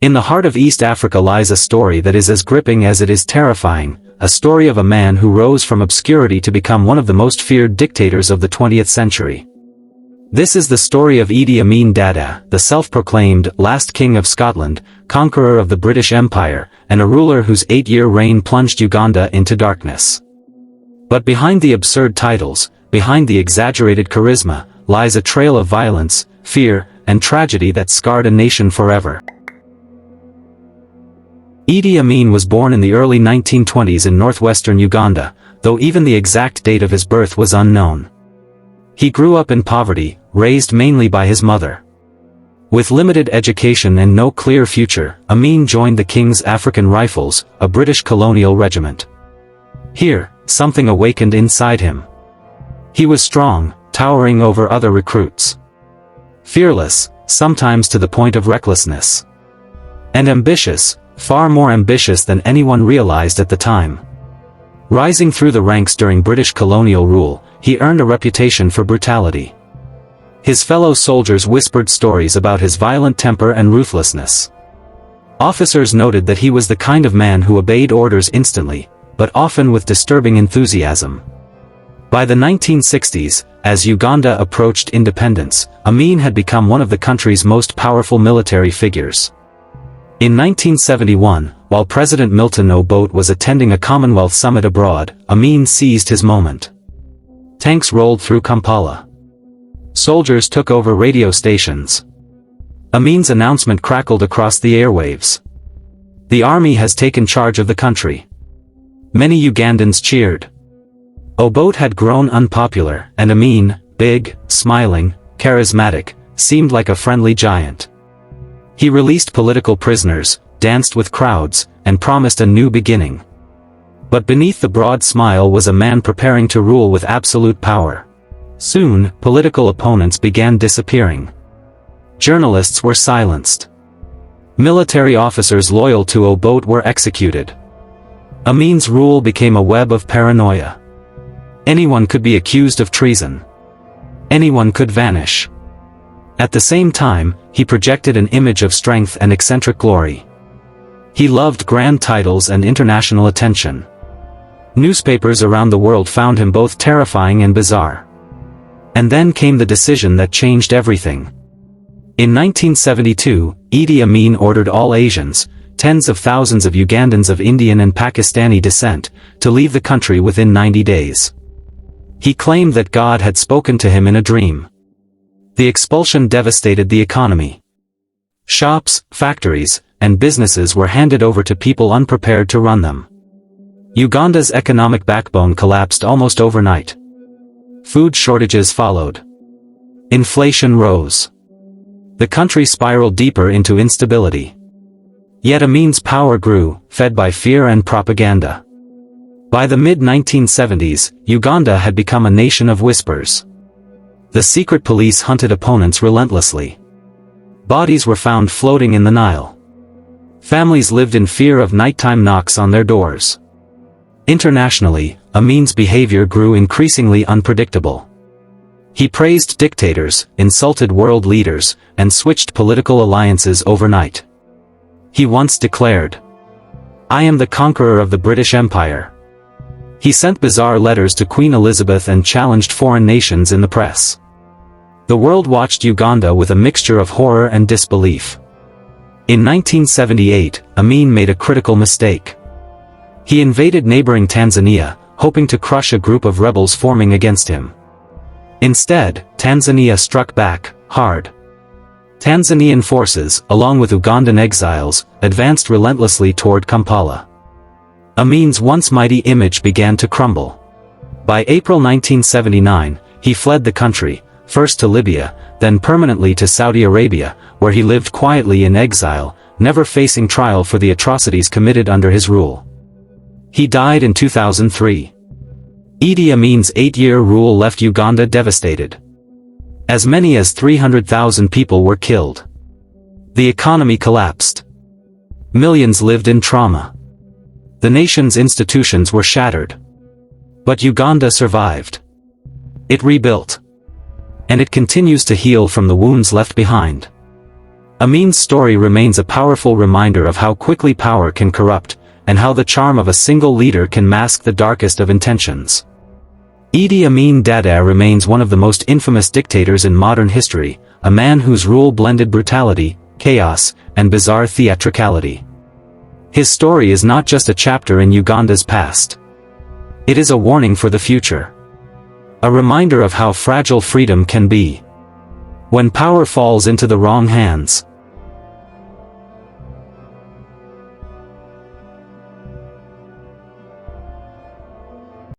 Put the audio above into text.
In the heart of East Africa lies a story that is as gripping as it is terrifying, a story of a man who rose from obscurity to become one of the most feared dictators of the 20th century. This is the story of Idi Amin Dada, the self-proclaimed last king of Scotland, conqueror of the British Empire, and a ruler whose 8-year reign plunged Uganda into darkness. But behind the absurd titles, behind the exaggerated charisma, lies a trail of violence, fear, and tragedy that scarred a nation forever. Idi Amin was born in the early 1920s in northwestern Uganda, though even the exact date of his birth was unknown. He grew up in poverty, raised mainly by his mother. With limited education and no clear future, Amin joined the King's African Rifles, a British colonial regiment. Here, something awakened inside him. He was strong, towering over other recruits. Fearless, sometimes to the point of recklessness. And ambitious, far more ambitious than anyone realized at the time. Rising through the ranks during British colonial rule, he earned a reputation for brutality. His fellow soldiers whispered stories about his violent temper and ruthlessness. Officers noted that he was the kind of man who obeyed orders instantly, but often with disturbing enthusiasm. By the 1960s, as Uganda approached independence, Amin had become one of the country's most powerful military figures. In 1971, while President Milton Obote was attending a Commonwealth summit abroad, Amin seized his moment. Tanks rolled through Kampala. Soldiers took over radio stations. Amin's announcement crackled across the airwaves. The army has taken charge of the country. Many Ugandans cheered. Obote had grown unpopular, and Amin, big, smiling, charismatic, seemed like a friendly giant. He released political prisoners, danced with crowds, and promised a new beginning. But beneath the broad smile was a man preparing to rule with absolute power. Soon, political opponents began disappearing. Journalists were silenced. Military officers loyal to Obote were executed. Amin's rule became a web of paranoia. Anyone could be accused of treason. Anyone could vanish. At the same time, he projected an image of strength and eccentric glory. He loved grand titles and international attention. Newspapers around the world found him both terrifying and bizarre. And then came the decision that changed everything. In 1972, Idi Amin ordered all Asians, tens of thousands of Ugandans of Indian and Pakistani descent, to leave the country within 90 days. He claimed that God had spoken to him in a dream. The expulsion devastated the economy. Shops, factories, and businesses were handed over to people unprepared to run them. Uganda's economic backbone collapsed almost overnight. Food shortages followed. Inflation rose. The country spiraled deeper into instability. Yet Amin's power grew, fed by fear and propaganda. By the mid-1970s, Uganda had become a nation of whispers. The secret police hunted opponents relentlessly. Bodies were found floating in the Nile. Families lived in fear of nighttime knocks on their doors. Internationally, Amin's behavior grew increasingly unpredictable. He praised dictators, insulted world leaders, and switched political alliances overnight. He once declared, "I am the conqueror of the British Empire." He sent bizarre letters to Queen Elizabeth and challenged foreign nations in the press. The world watched Uganda with a mixture of horror and disbelief. In 1978, Amin made a critical mistake. He invaded neighboring Tanzania, hoping to crush a group of rebels forming against him. Instead, Tanzania struck back, hard. Tanzanian forces, along with Ugandan exiles, advanced relentlessly toward Kampala. Amin's once mighty image began to crumble. By April 1979, he fled the country, first to Libya, then permanently to Saudi Arabia, where he lived quietly in exile, never facing trial for the atrocities committed under his rule. He died in 2003. Idi Amin's 8-year rule left Uganda devastated. As many as 300,000 people were killed. The economy collapsed. Millions lived in trauma. The nation's institutions were shattered. But Uganda survived. It rebuilt. And it continues to heal from the wounds left behind. Amin's story remains a powerful reminder of how quickly power can corrupt, and how the charm of a single leader can mask the darkest of intentions. Idi Amin Dada remains one of the most infamous dictators in modern history, a man whose rule blended brutality, chaos, and bizarre theatricality. His story is not just a chapter in Uganda's past. It is a warning for the future. A reminder of how fragile freedom can be when power falls into the wrong hands.